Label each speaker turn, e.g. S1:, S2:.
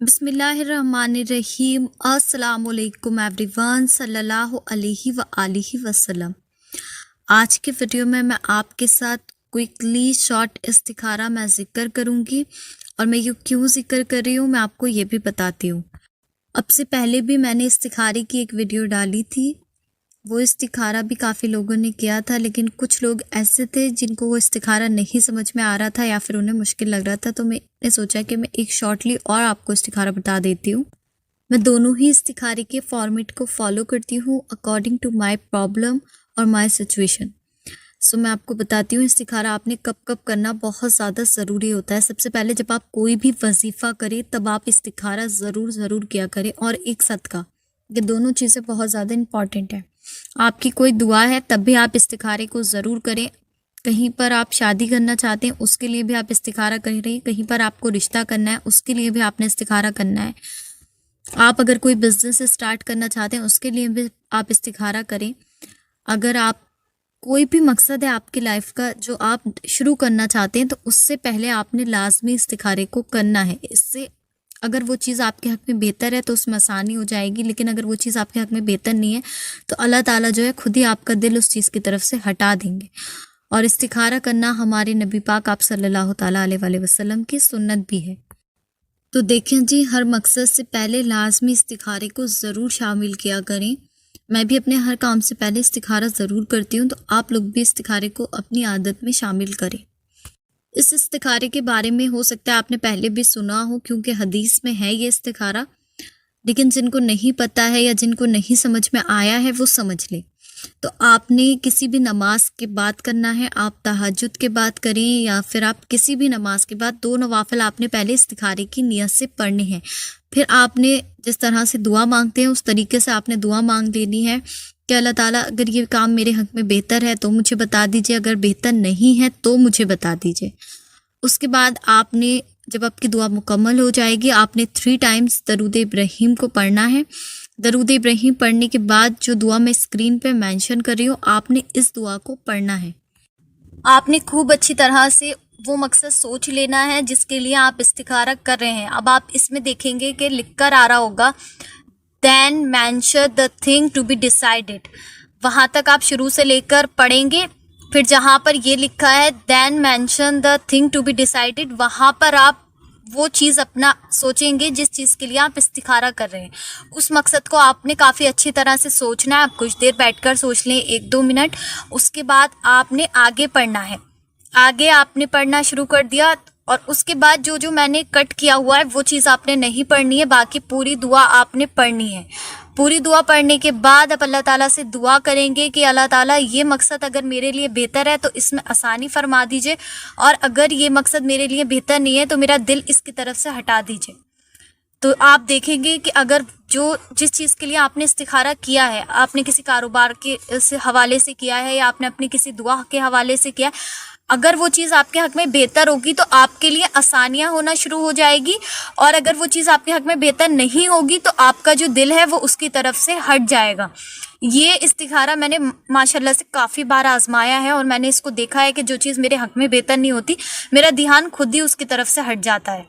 S1: बिस्मिल्लाहिर्रहमानिर्रहीम। अस्सलामुअलैकुम एवरीवन, सल्लल्लाहु अलैहि व आलिहि वसल्लम। आज के वीडियो में मैं आपके साथ क्विकली शॉर्ट इस्तिखारा मैं ज़िक्र करूँगी और मैं ये क्यों ज़िक्र कर रही हूँ मैं आपको ये भी बताती हूँ। अब से पहले भी मैंने इस्तिखारे की एक वीडियो डाली थी, वो इस्तिखारा भी काफ़ी लोगों ने किया था, लेकिन कुछ लोग ऐसे थे जिनको वो इस्तिखारा नहीं समझ में आ रहा था या फिर उन्हें मुश्किल लग रहा था, तो मैंने सोचा कि मैं एक शॉर्टली और आपको इस्तिखारा बता देती हूँ। मैं दोनों ही इस्तिखारे के फॉर्मेट को फॉलो करती हूँ अकॉर्डिंग टू माय प्रॉब्लम और माय सिचुएशन। सो मैं आपको बताती हूँ इस्तिखारा आपने कब कब करना बहुत ज़्यादा ज़रूरी होता है। सबसे पहले जब आप कोई भी वजीफ़ा करें तब आप इस्तिखारा ज़रूर किया करें, और एक सदका, ये दोनों चीज़ें बहुत ज़्यादा इम्पॉर्टेंट है। आपकी कोई दुआ है तब भी आप इस्तिखारे को ज़रूर करें। कहीं पर आप शादी करना चाहते हैं उसके लिए भी आप इस्तिखारा करें, कहीं पर आपको रिश्ता करना है उसके लिए भी आपने इस्तिखारा करना है। आप अगर कोई बिजनेस स्टार्ट करना चाहते हैं उसके लिए भी आप इस्तिखारा करें। अगर आप कोई भी मकसद है आपकी लाइफ का जो आप शुरू करना चाहते हैं तो उससे पहले आपने लाजमी इस्तिखारे को करना है। इससे अगर वो चीज़ आपके हक़ में बेहतर है तो उसमें आसानी हो जाएगी, लेकिन अगर वो चीज़ आपके हक़ में बेहतर नहीं है तो अल्लाह ताला जो है खुद ही आपका दिल उस चीज़ की तरफ से हटा देंगे। और इस्तिखारा करना हमारे नबी पाक आप सल्लल्लाहु ताला अलैहि वसल्लम की सुन्नत भी है। तो देखें जी, हर मकसद से पहले लाजमी इस्तिखारे को ज़रूर शामिल किया करें। मैं भी अपने हर काम से पहले इस्तिखारा ज़रूर करती हूँ, तो आप लोग भी इस्तिखारे को अपनी आदत में शामिल करें। इस इस्तिखारे के बारे में हो सकता है आपने पहले भी सुना हो, क्योंकि हदीस में है ये इस्तिखारा, लेकिन जिनको नहीं पता है या जिनको नहीं समझ में आया है वो समझ ले। तो आपने किसी भी नमाज के बाद करना है, आप तहज्जुद के बाद करें या फिर आप किसी भी नमाज के बाद 2 नवाफिल आपने पहले इस्तिखारे की नियत से पढ़ने हैं। फिर आपने जिस तरह से दुआ मांगते हैं उस तरीके से आपने दुआ मांग लेनी है कि अल्लाह ताला अगर ये काम मेरे हक़ में बेहतर है तो मुझे बता दीजिए, अगर बेहतर नहीं है तो मुझे बता दीजिए। उसके बाद आपने जब आपकी दुआ मुकम्मल हो जाएगी आपने 3 टाइम्स दरूद इब्राहीम को पढ़ना है। दरूद इब्राहीम पढ़ने के बाद जो दुआ मैं स्क्रीन पे मेंशन कर रही हूँ आपने इस दुआ को पढ़ना है। आपने खूब अच्छी तरह से वो मकसद सोच लेना है जिसके लिए आप इस्तिखारा कर रहे हैं। अब आप इसमें देखेंगे कि लिख कर आ रहा होगा then mention the thing to be decided. वहाँ तक आप शुरू से लेकर पढ़ेंगे, फिर जहाँ पर ये लिखा है then mention the thing to be decided, वहाँ पर आप वो चीज़ अपना सोचेंगे जिस चीज़ के लिए आप इस्तिखारा कर रहे हैं। उस मकसद को आपने काफ़ी अच्छी तरह से सोचना है। आप कुछ देर बैठकर सोच लें, 1-2 मिनट। उसके बाद आपने आगे पढ़ना है। आगे आपने पढ़ना शुरू कर दिया और उसके बाद जो जो मैंने कट किया हुआ है वो चीज़ आपने नहीं पढ़नी है, बाकी पूरी दुआ आपने पढ़नी है। पूरी दुआ पढ़ने के बाद आप अल्लाह ताला से दुआ करेंगे कि अल्लाह ताला ये मकसद अगर मेरे लिए बेहतर है तो इसमें आसानी फरमा दीजिए, और अगर ये मकसद मेरे लिए बेहतर नहीं है तो मेरा दिल इसकी तरफ से हटा दीजिए। तो आप देखेंगे कि अगर जिस चीज़ के लिए आपने इस्तिखारा किया है, आपने किसी कारोबार के से हवाले से किया है या आपने अपनी किसी दुआ के हवाले से किया है, अगर वो चीज़ आपके हक़ में बेहतर होगी तो आपके लिए आसानियाँ होना शुरू हो जाएगी, और अगर वो चीज़ आपके हक़ में बेहतर नहीं होगी तो आपका जो दिल है वो उसकी तरफ से हट जाएगा। ये इस्तिखारा मैंने माशाल्लाह से काफ़ी बार आजमाया है और मैंने इसको देखा है कि जो चीज़ मेरे हक़ में बेहतर नहीं होती मेरा ध्यान खुद ही उसकी तरफ से हट जाता है।